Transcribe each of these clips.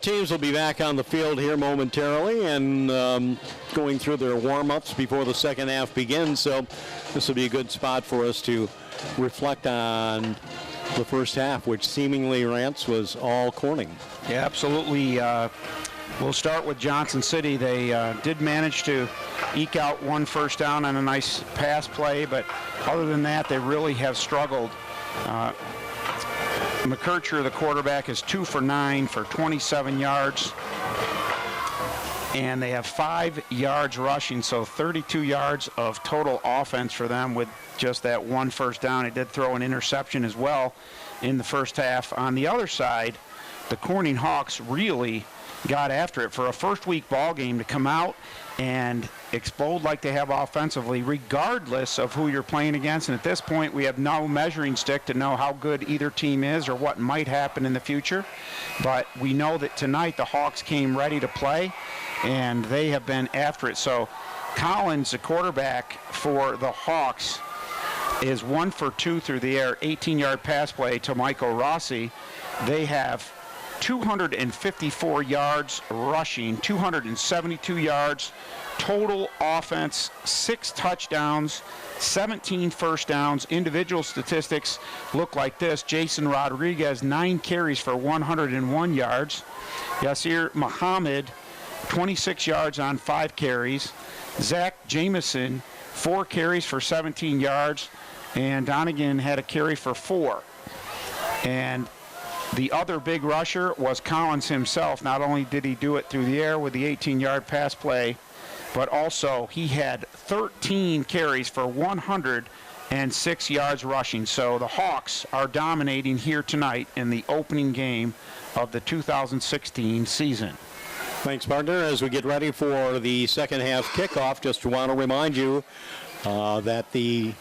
Teams will be back on the field here momentarily and going through their warm-ups before the second half begins. So this will be a good spot for us to reflect on the first half, which seemingly, Rance, was all Corning. Yeah, absolutely. We'll start with Johnson City. They did manage to eke out one first down on a nice pass play, but other than that, they really have struggled. McKercher, the quarterback, is 2 for 9 for 27 yards. And they have 5 yards rushing, so 32 yards of total offense for them with just that one first down. He did throw an interception as well in the first half. On the other side, the Corning Hawks really got after it for a first-week ball game to come out and explode like they have offensively, regardless of who you're playing against. And at this point, we have no measuring stick to know how good either team is or what might happen in the future. But we know that tonight the Hawks came ready to play, and they have been after it. So Collins, the quarterback for the Hawks, is 1 for 2 through the air, 18-yard pass play to Michael Rossi. They have 254 yards rushing, 272 yards total offense, 6 touchdowns, 17 first downs. Individual statistics look like this. Jason Rodriguez, 9 carries for 101 yards. Yasir Muhammad, 26 yards on 5 carries. Zach Jameson, 4 carries for 17 yards. And Donegan had a carry for 4. And the other big rusher was Collins himself. Not only did he do it through the air with the 18-yard pass play, but also he had 13 carries for 106 yards rushing. So the Hawks are dominating here tonight in the opening game of the 2016 season. Thanks, partner. As we get ready for the second half kickoff, just want to remind you that the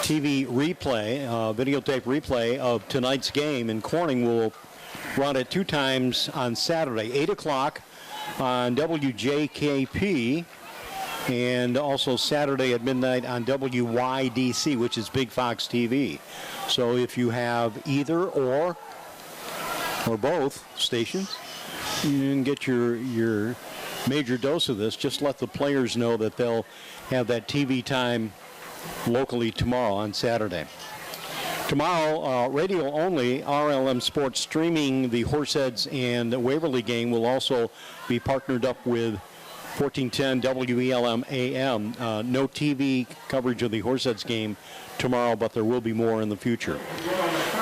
TV replay, videotape replay of tonight's game in Corning will run it 2 times on Saturday, 8 o'clock on WJKP, and also Saturday at midnight on WYDC, which is Big Fox TV. So if you have either or both stations, you can get your major dose of this. Just let the players know that they'll have that TV time locally tomorrow on Saturday. Tomorrow, radio only, RLM Sports streaming the Horseheads and Waverly game will also be partnered up with 1410 WELM AM. No TV coverage of the Horseheads game tomorrow, but there will be more in the future.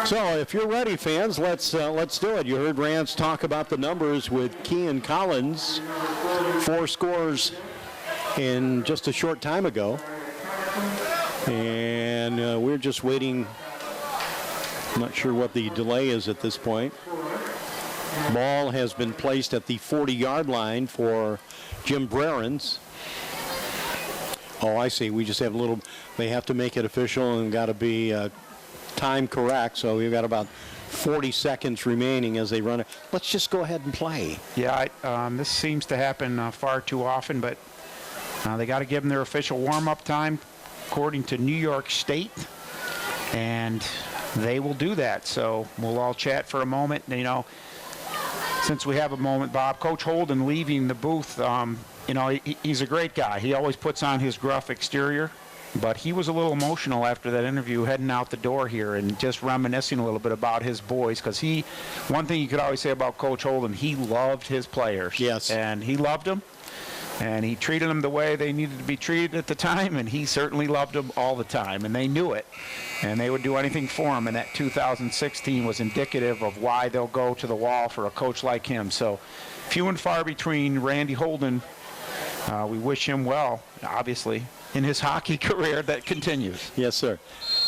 So if you're ready, fans, let's do it. You heard Rance talk about the numbers with Kean Collins, 4 scores in just a short time ago. And we're just waiting. I'm not sure what the delay is at this point. Ball has been placed at the 40-yard line for Jim Brerens. Oh, I see. We just have a little, they have to make it official and got to be time correct. So we've got about 40 seconds remaining as they run it. Let's just go ahead and play. Yeah, this seems to happen far too often, but they got to give them their official warm-up time according to New York State, and they will do that. So we'll all chat for a moment. You know, since we have a moment, Bob, Coach Holden leaving the booth, you know, he's a great guy. He always puts on his gruff exterior, but he was a little emotional after that interview heading out the door here and just reminiscing a little bit about his boys, because one thing you could always say about Coach Holden, he loved his players. Yes. And he loved them. And he treated them the way they needed to be treated at the time, and he certainly loved them all the time, and they knew it. And they would do anything for him, and that 2016 was indicative of why they'll go to the wall for a coach like him. So few and far between Randy Holden. We wish him well, obviously, in his hockey career that continues. Yes, sir.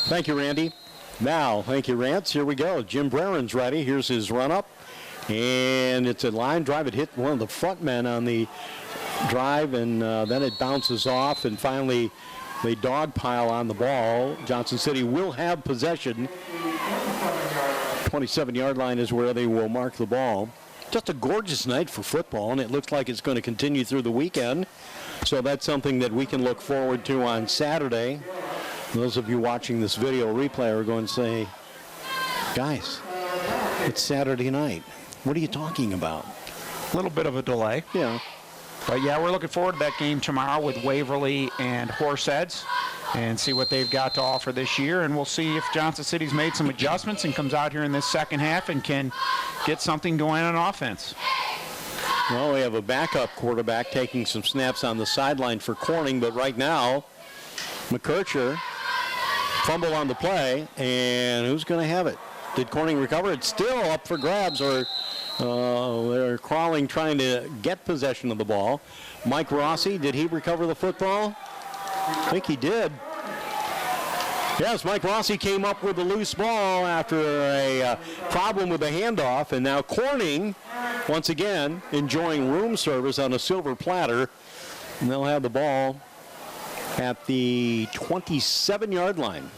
Thank you, Randy. Now, thank you, Rance. Here we go. Jim Brerens ready. Here's his run-up. And it's a line drive. It hit one of the front men on the drive, and then it bounces off, and finally they dogpile on the ball. Johnson City will have possession. 27-yard line is where they will mark the ball. Just a gorgeous night for football, and it looks like it's going to continue through the weekend. So that's something that we can look forward to on Saturday. Those of you watching this video replay are going to say, guys, it's Saturday night. What are you talking about? A little bit of a delay. Yeah. But yeah, we're looking forward to that game tomorrow with Waverly and Horseheads and see what they've got to offer this year. And we'll see if Johnson City's made some adjustments and comes out here in this second half and can get something going on offense. Well, we have a backup quarterback taking some snaps on the sideline for Corning, but right now, McKercher fumble on the play, and who's going to have it? Did Corning recover? It's still up for grabs, or they're crawling trying to get possession of the ball. Mike Rossi, did he recover the football? I think he did. Yes, Mike Rossi came up with a loose ball after a problem with the handoff, and now Corning, once again, enjoying room service on a silver platter, and they'll have the ball at the 27-yard line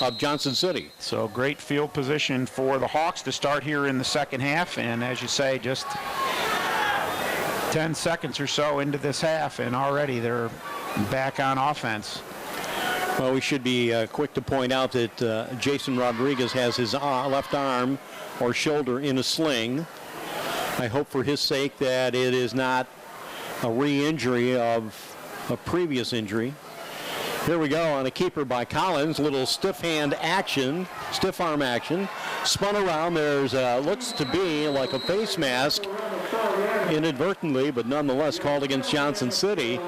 of Johnson City. So great field position for the Hawks to start here in the second half, and as you say, just 10 seconds or so into this half, and already they're back on offense. Well, we should be quick to point out that Jason Rodriguez has his left arm or shoulder in a sling. I hope for his sake that it is not a re-injury of a previous injury. Here we go on a keeper by Collins. Little stiff arm action. Spun around. There's looks to be like a face mask inadvertently, but nonetheless called against Johnson City.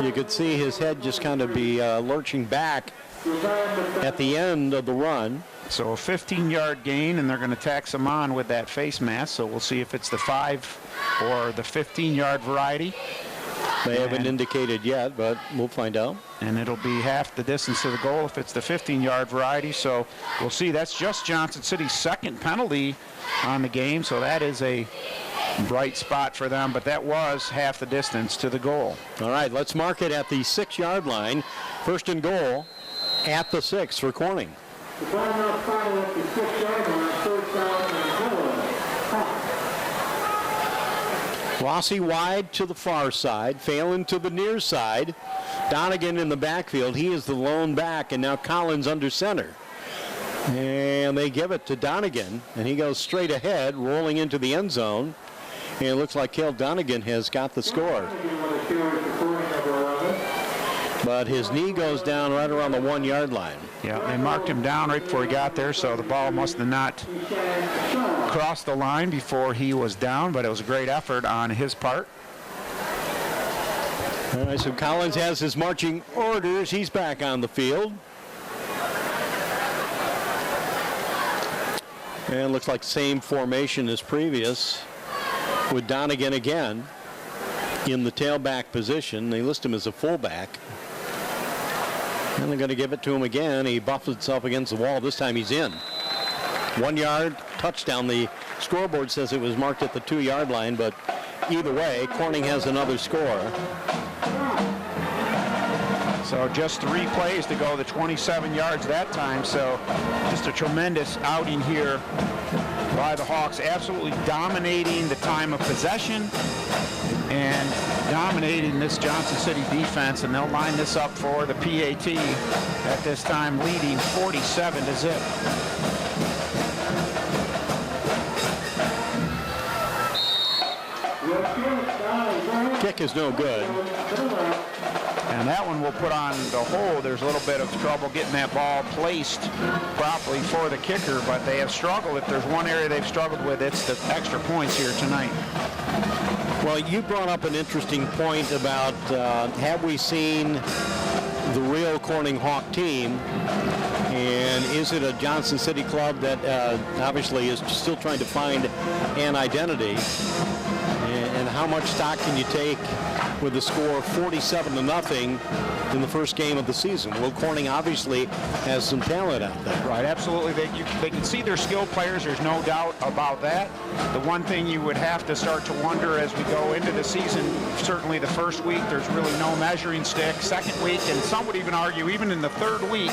You could see his head just kind of be lurching back at the end of the run. So a 15-yard gain, and they're going to tax him on with that face mask. So we'll see if it's the 5 or the 15-yard variety. They haven't indicated yet, but we'll find out. And it'll be half the distance to the goal if it's the 15-yard variety. So we'll see. That's just Johnson City's second penalty on the game. So that is a bright spot for them, but that was half the distance to the goal. All right, let's mark it at the 6-yard line. First and goal at the 6 for Corning. The timeout final at the 6-yard line, third down and goal. Rossi wide to the far side, Phelan to the near side. Donegan in the backfield. He is the lone back, and now Collins under center. And they give it to Donegan, and he goes straight ahead, rolling into the end zone. And it looks like Cale Donegan has got the score. But his knee goes down right around the 1-yard line. Yeah, they marked him down right before he got there, so the ball must have not crossed the line before he was down, but it was a great effort on his part. All right, so Collins has his marching orders. He's back on the field. And looks like same formation as previous with Donegan again in the tailback position. They list him as a fullback. And they're going to give it to him again. He buffs himself against the wall. This time he's in. 1-yard touchdown. The scoreboard says it was marked at the 2-yard line, but either way, Corning has another score. So just 3 plays to go, the 27 yards that time. So just a tremendous outing here by the Hawks, absolutely dominating the time of possession and dominating this Johnson City defense, and they'll line this up for the PAT at this time, leading 47-0. Kick is no good. And that one will put on the hold. There's a little bit of trouble getting that ball placed properly for the kicker, but they have struggled. If there's one area they've struggled with, it's the extra points here tonight. Well, you brought up an interesting point about have we seen the real Corning Hawk team, and is it a Johnson City club that obviously is still trying to find an identity, and how much stock can you take with the score 47-0 in the first game of the season? Well, Corning obviously has some talent out there. Right, absolutely. They can see their skilled players. There's no doubt about that. The one thing you would have to start to wonder as we go into the season, certainly the first week, there's really no measuring stick. Second week, and some would even argue even in the third week,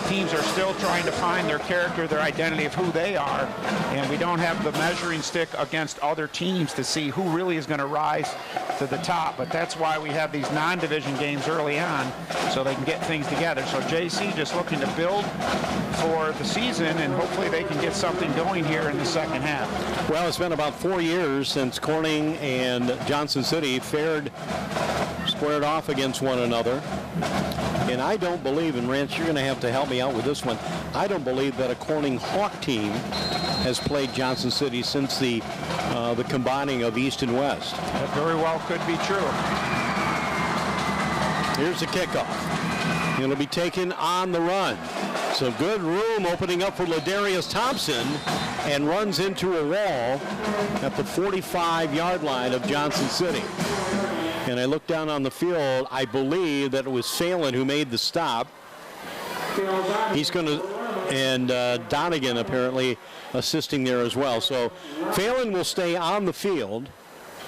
teams are still trying to find their character, their identity of who they are, and we don't have the measuring stick against other teams to see who really is going to rise to the top. But that's why we have these non-division games early on, so they can get things together. So JC just looking to build for the season, and hopefully they can get something going here in the second half. Well, it's been about 4 years since Corning and Johnson City squared off against one another. And I don't believe, and Rance, you're going to have to help me out with this one, I don't believe that a Corning Hawk team has played Johnson City since the combining of East and West. That very well could be true. Here's the kickoff. It'll be taken on the run. So good room opening up for Ladarius Thompson, and runs into a wall at the 45-yard line of Johnson City. And I looked down on the field. I believe that it was Phelan who made the stop. He's going to, and Donegan apparently assisting there as well. So Phelan will stay on the field.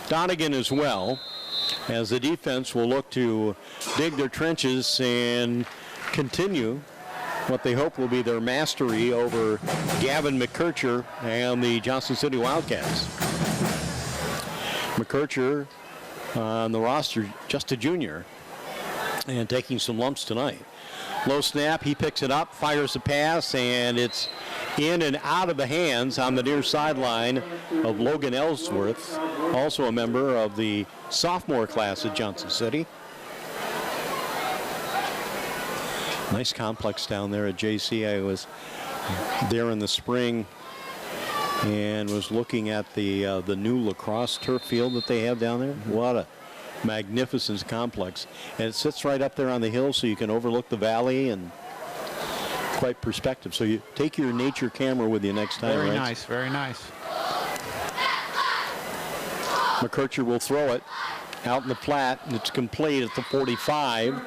Donegan as well, as the defense will look to dig their trenches and continue what they hope will be their mastery over Gavin McKercher and the Johnson City Wildcats. McKercher on the roster, just a junior, and taking some lumps tonight. Low snap, he picks it up, fires the pass, and it's in and out of the hands on the near sideline of Logan Ellsworth, also a member of the sophomore class at Johnson City. Nice complex down there at JC. I was there in the spring and was looking at the new lacrosse turf field that they have down there. What a magnificent complex. And it sits right up there on the hill, so you can overlook the valley, and quite perspective. So you take your nature camera with you next time. Very right? nice, very nice. McKercher will throw it out in the flat, and it's complete at the 45.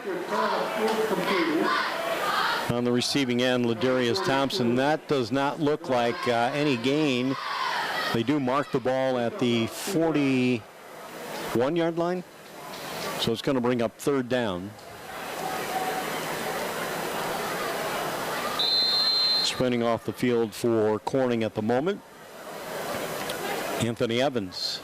On the receiving end, Ladarius Thompson. That does not look like any gain. They do mark the ball at the 41-yard line, so it's going to bring up third down. Sprinting off the field for Corning at the moment, Anthony Evans.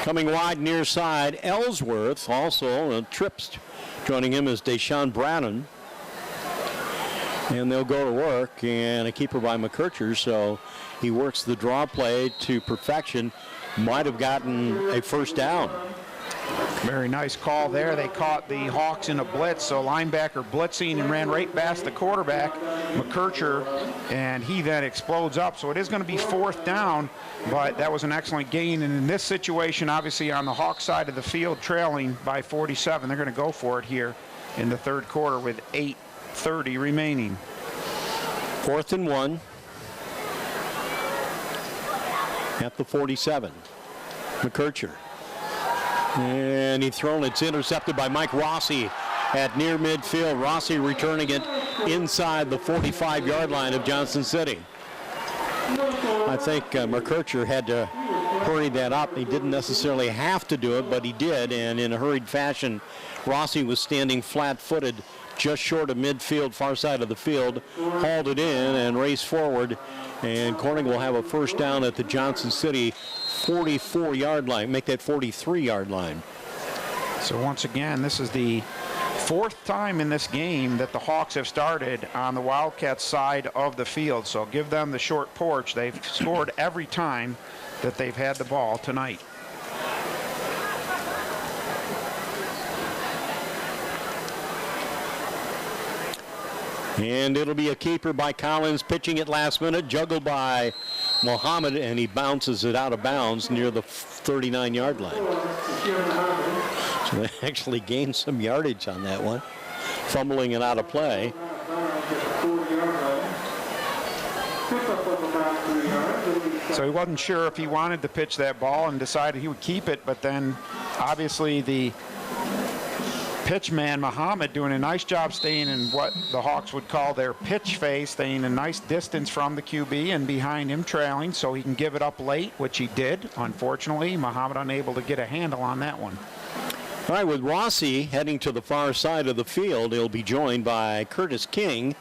Coming wide near side, Ellsworth, also trips. Joining him is Deshaun Brannon. And they'll go to work, and a keeper by McKercher, so he works the draw play to perfection. Might have gotten a first down. Very nice call there. They caught the Hawks in a blitz, so linebacker blitzing and ran right past the quarterback, McKercher, and he then explodes up. So it is going to be fourth down, but that was an excellent gain. And in this situation, obviously on the Hawks side of the field, trailing by 47, they're going to go for it here in the third quarter with 8:30 remaining. 4th and 1 at the 47. McKercher. And he's thrown. It's intercepted by Mike Rossi at near midfield. Rossi returning it inside the 45-yard line of Johnson City. I think McKercher had to hurry that up. He didn't necessarily have to do it, but he did. And in a hurried fashion, Rossi was standing flat-footed just short of midfield, far side of the field, hauled it in and raced forward. And Corning will have a first down at the Johnson City 44-yard line, make that 43-yard line. So once again, this is the fourth time in this game that the Hawks have started on the Wildcats side of the field. So give them the short porch. They've scored every time that they've had the ball tonight. And it'll be a keeper by Collins, pitching it last minute, juggled by Mohammed, and he bounces it out of bounds near the 39-yard line. So they actually gained some yardage on that one, fumbling it out of play. So he wasn't sure if he wanted to pitch that ball and decided he would keep it, but then obviously the pitch man, Muhammad, doing a nice job staying in what the Hawks would call their pitch phase, staying a nice distance from the QB and behind him trailing so he can give it up late, which he did. Unfortunately, Muhammad unable to get a handle on that one. All right, with Rossi heading to the far side of the field, he'll be joined by Curtis King.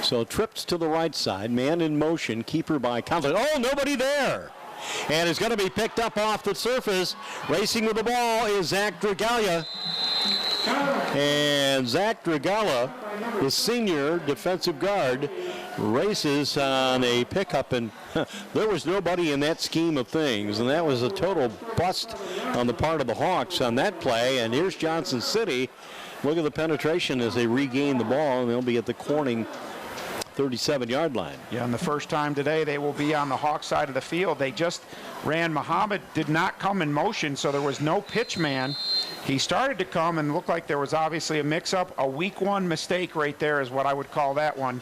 So trips to the right side, man in motion, keeper by Conley. Oh, nobody there. And it's going to be picked up off the surface. Racing with the ball is Zach Dragala. And Zach Dragala, the senior defensive guard, races on a pickup, and there was nobody in that scheme of things, and that was a total bust on the part of the Hawks on that play. And here's Johnson City. Look at the penetration as they regain the ball, and they'll be at the Corning 37-yard line. Yeah, and the first time today they will be on the Hawk side of the field. They just ran. Muhammad did not come in motion, so there was no pitch man. He started to come and looked like there was obviously a mix-up. A week one mistake right there is what I would call that one.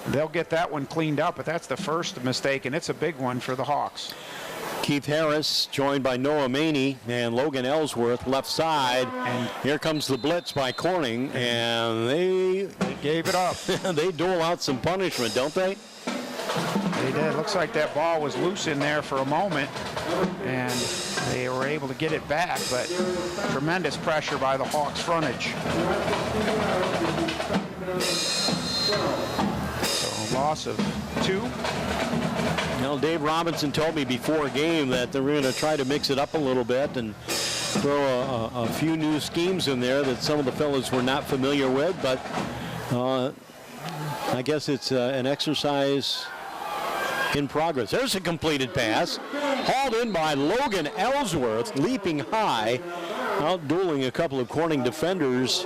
They'll get that one cleaned up, but that's the first mistake, and it's a big one for the Hawks. Keith Harris joined by Noah Maney and Logan Ellsworth left side. And here comes the blitz by Corning, and they gave it up. They dole out some punishment, don't they? They did. Looks like that ball was loose in there for a moment, and they were able to get it back, but tremendous pressure by the Hawks frontage. So loss of 2. Well, Dave Robinson told me before a game that they were going to try to mix it up a little bit and throw a few new schemes in there that some of the fellas were not familiar with, but I guess it's an exercise in progress. There's a completed pass, hauled in by Logan Ellsworth, leaping high, outdueling a couple of Corning defenders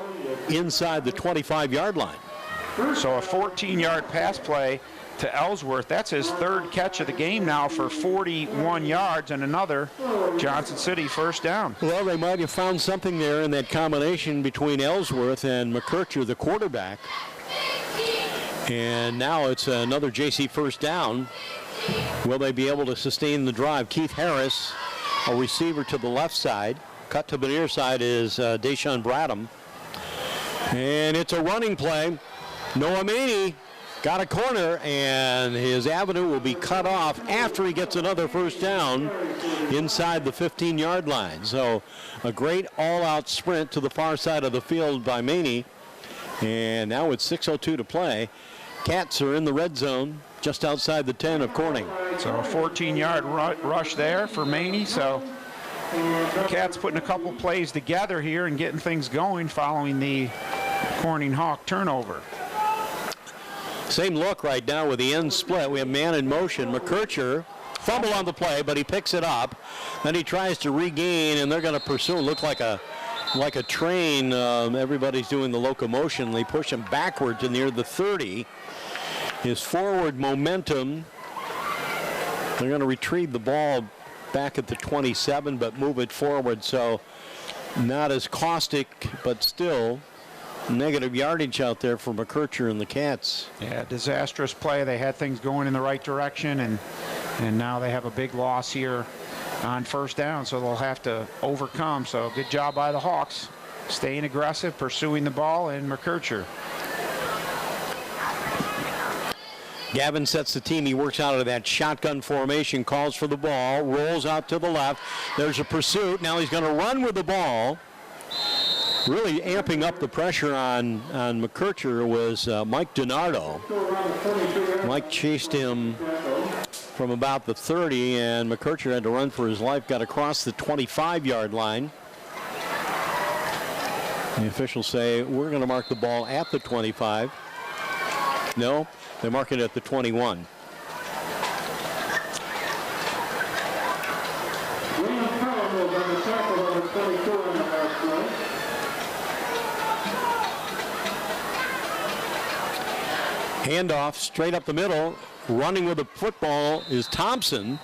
inside the 25-yard line. So a 14-yard pass play to Ellsworth. That's his third catch of the game now for 41 yards and another Johnson City first down. Well, they might have found something there in that combination between Ellsworth and McKercher, the quarterback. And now it's another JC first down. Will they be able to sustain the drive? Keith Harris, a receiver to the left side. Cut to the near side is Deshaun Bradham. And it's a running play. Noah Maney got a corner, and his avenue will be cut off after he gets another first down inside the 15-yard line. So a great all-out sprint to the far side of the field by Maney. And now with 6:02 to play, Cats are in the red zone just outside the 10 of Corning. So a 14-yard rush there for Maney. So Cats putting a couple plays together here and getting things going following the Corning Hawk turnover. Same look right now with the end split. We have man in motion. McKercher fumble on the play, but he picks it up. Then he tries to regain, and they're going to pursue. Look like a train. Everybody's doing the locomotion. They push him backward to near the 30. His forward momentum. They're going to retrieve the ball back at the 27, but move it forward. So not as caustic, but still negative yardage out there for McKercher and the Cats. Yeah, disastrous play. They had things going in the right direction, and now they have a big loss here on first down, so they'll have to overcome. So good job by the Hawks, staying aggressive, pursuing the ball, and McKercher. Gavin sets the team. He works out of that shotgun formation, calls for the ball, rolls out to the left. There's a pursuit. Now he's going to run with the ball. Really amping up the pressure on McKercher was Mike DiNardo. Mike chased him from about the 30, and McKercher had to run for his life, got across the 25-yard line. The officials say, we're going to mark the ball at the 25. No, they mark it at the 21. Handoff straight up the middle. Running with the football is Thompson.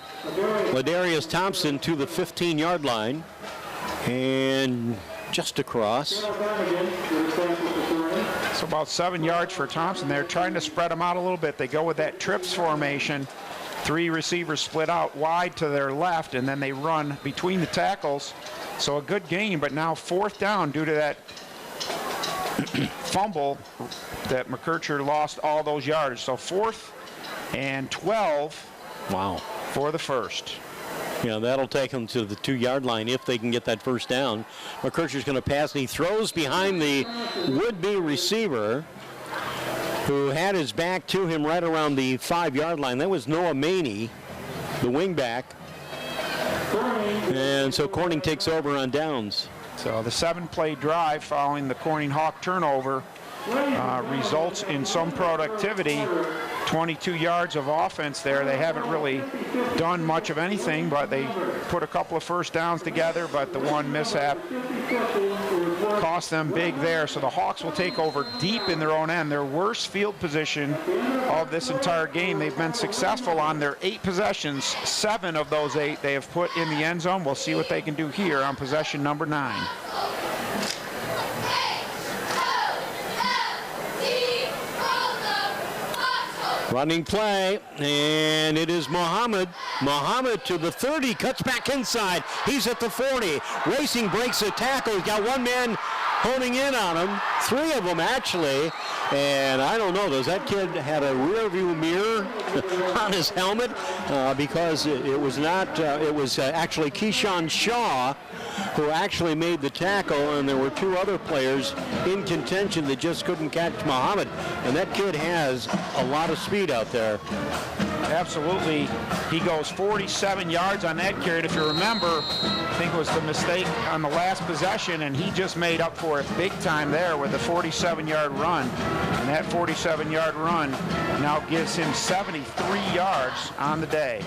Ladarius Thompson to the 15-yard line. And just across. So about 7 yards for Thompson. They're trying to spread them out a little bit. They go with that trips formation. 3 receivers split out wide to their left, and then they run between the tackles. So a good gain, but now fourth down due to that fumble that McKercher lost all those yards. So 4th and 12. Wow. For the first. That'll take them to the 2-yard line if they can get that first down. McKercher's going to pass, and he throws behind the would-be receiver, who had his back to him right around the 5-yard line. That was Noah Maney, the wingback. And so Corning takes over on downs. So the 7-play drive following the Corning Hawk turnover results in some productivity. 22 yards of offense there. They haven't really done much of anything, but they put a couple of first downs together, but the one mishap cost them big there. So the Hawks will take over deep in their own end. Their worst field position of this entire game. They've been successful on their 8 possessions. 7 of those 8 they have put in the end zone. We'll see what they can do here on possession number 9. Running play, and it is Muhammad. Muhammad to the 30, cuts back inside. He's at the 40. Racing breaks a tackle. He's got one man honing in on him. 3 of them, actually. And I don't know, does that kid had a rear view mirror on his helmet? Because it was not, it was actually Keyshawn Shaw who actually made the tackle, and there were 2 other players in contention that just couldn't catch Muhammad. And that kid has a lot of speed out there. Absolutely. He goes 47 yards on that carry. If you remember, I think it was the mistake on the last possession, and he just made up for it big time there with a 47-yard run. And that 47-yard run now gives him 73 yards on the day.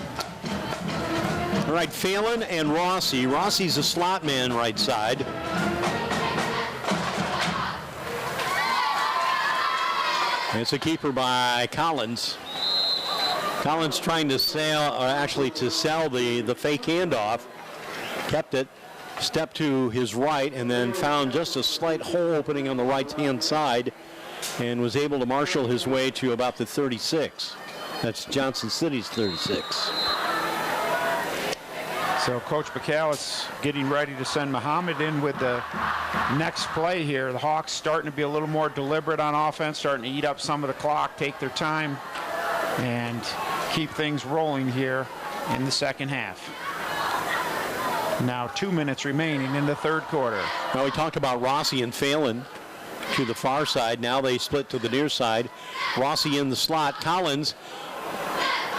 All right, Phelan and Rossi. Rossi's a slot man right side. It's a keeper by Collins. Collins trying to sell, or actually to sell the fake handoff. Kept it, stepped to his right, and then found just a slight hole opening on the right-hand side, and was able to marshal his way to about the 36. That's Johnson City's 36. So Coach Bacallis getting ready to send Muhammad in with the next play here. The Hawks starting to be a little more deliberate on offense, starting to eat up some of the clock, take their time, and keep things rolling here in the second half. Now 2 minutes remaining in the third quarter. Well, we talked about Rossi and Phelan to the far side. Now they split to the near side. Rossi in the slot. Collins,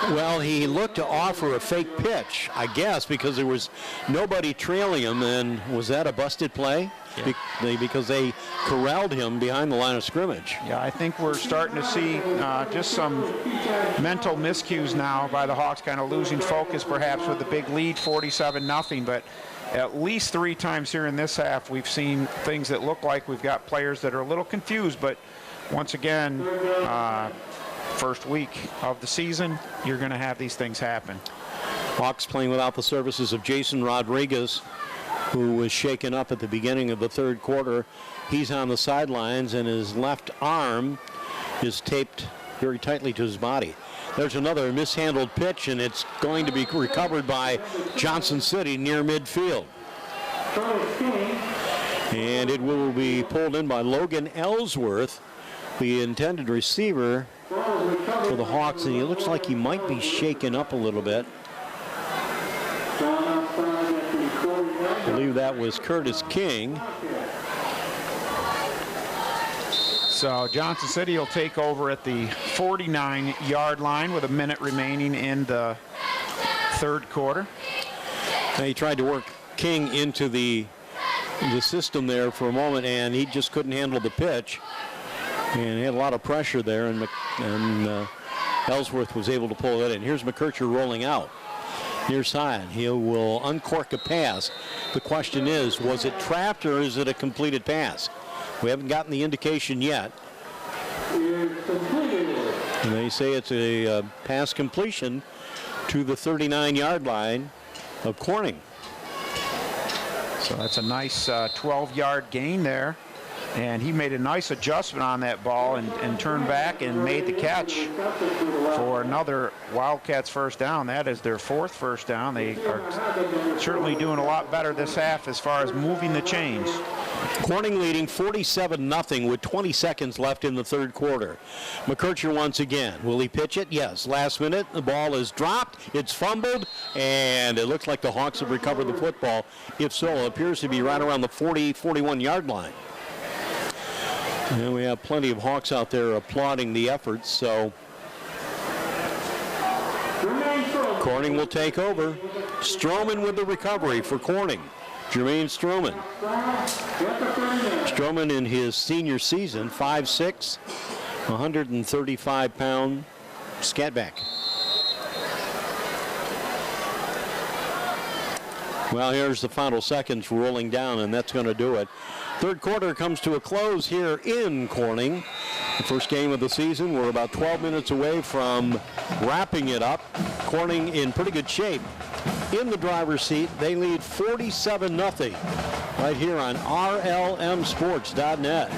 well, he looked to offer a fake pitch, I guess, because there was nobody trailing him. And was that a busted play? Yeah. Because they corralled him behind the line of scrimmage. Yeah, I think we're starting to see just some mental miscues now by the Hawks, kind of losing focus perhaps with the big lead, 47-0. But at least 3 times here in this half, we've seen things that look like we've got players that are a little confused. But once again, first week of the season, you're going to have these things happen. Hawks playing without the services of Jason Rodriguez, who was shaken up at the beginning of the third quarter. He's on the sidelines, and his left arm is taped very tightly to his body. There's another mishandled pitch, and it's going to be recovered by Johnson City near midfield. And it will be pulled in by Logan Ellsworth, the intended receiver for the Hawks, and he looks like he might be shaken up a little bit. I believe that was Curtis King. So Johnson City will take over at the 49-yard line with a minute remaining in the third quarter. Now he tried to work King into the system there for a moment, and he just couldn't handle the pitch. And he had a lot of pressure there, and Ellsworth was able to pull it in. Here's McKercher rolling out near side. He will uncork a pass. The question is, was it trapped or is it a completed pass? We haven't gotten the indication yet. And they say it's a pass completion to the 39-yard line of Corning. So that's a nice 12-yard gain there. And he made a nice adjustment on that ball and turned back and made the catch for another Wildcats first down. That is their 4th first down. They are certainly doing a lot better this half as far as moving the chains. Corning leading 47-0 with 20 seconds left in the third quarter. McKercher once again. Will he pitch it? Yes. Last minute, the ball is dropped. It's fumbled, and it looks like the Hawks have recovered the football. If so, it appears to be right around the 41-yard line. And we have plenty of Hawks out there applauding the efforts, so Corning will take over. Stroman with the recovery for Corning. Jermaine Stroman. Stroman in his senior season, 5'6", 135-pound scatback. Well, here's the final seconds rolling down, and that's going to do it. Third quarter comes to a close here in Corning. The first game of the season. We're about 12 minutes away from wrapping it up. Corning in pretty good shape. In the driver's seat, they lead 47-0 right here on RLMSports.net.